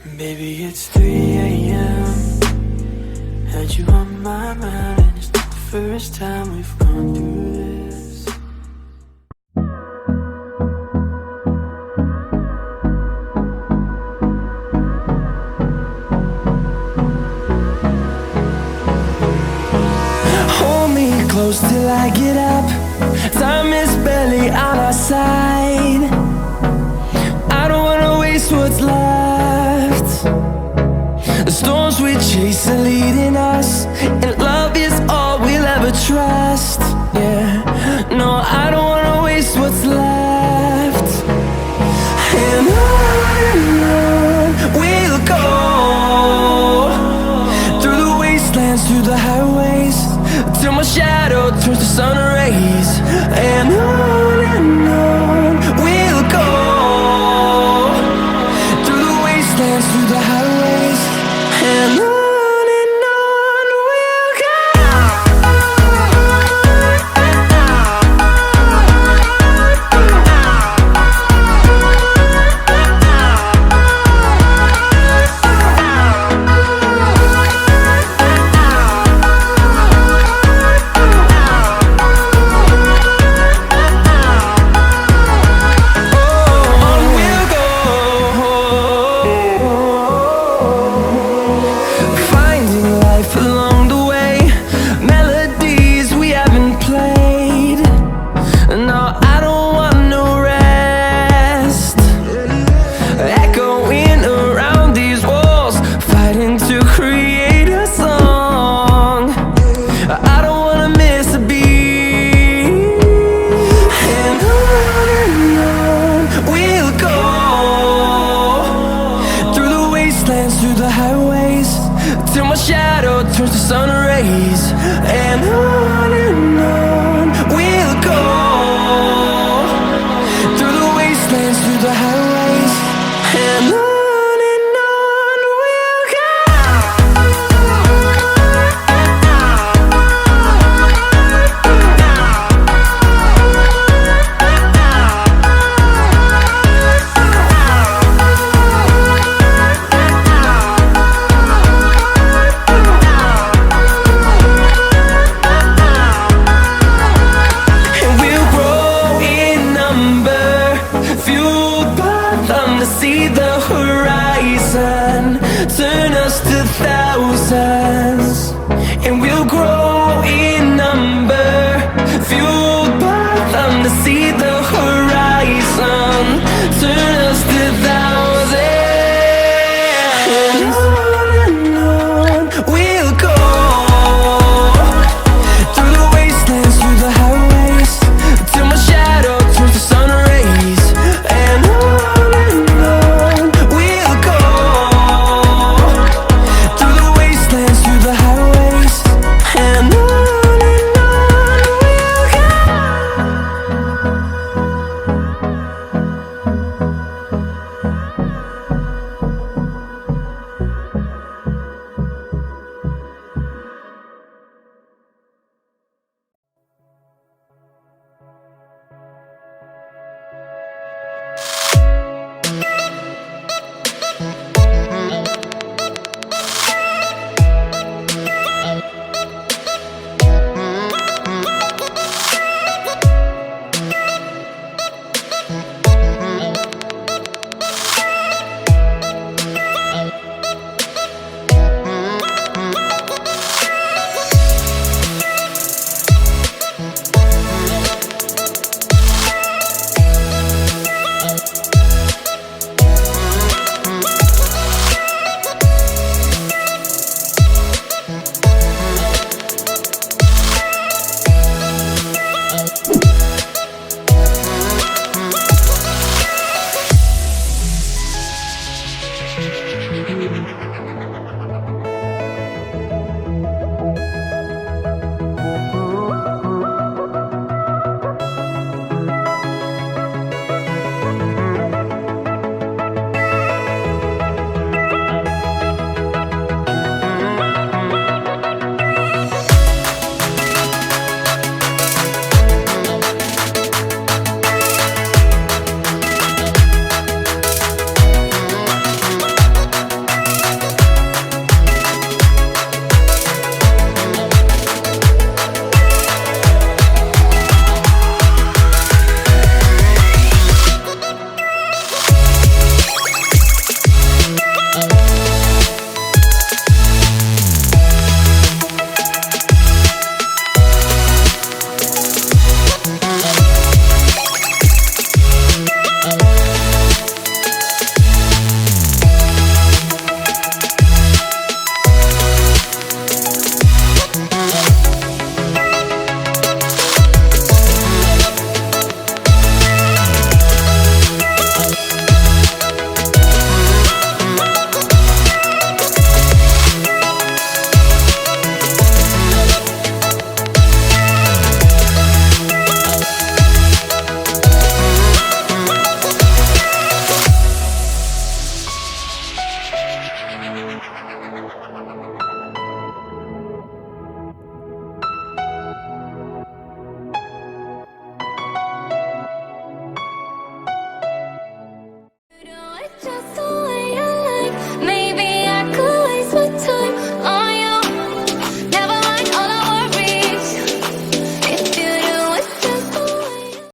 Baby, it's 3 a.m. Had you on my mind, and it's not the first time we've gone through this. Hold me close till I get up. Time is barely on our side. I don't wanna waste what's left. The storms we chase are leading us, and love is all we'll ever trust. Yeah, no, I don't wanna waste what's left. And on we'll go, through the wastelands, through the highways, till my shadow turns to sun rays. And on we'll go, through the wastelands, through the highways, and on we'll go. Through the highways, till my shadow turns to sun rays. And on we'll go, through the wastelands, through the highways, and on we'll go.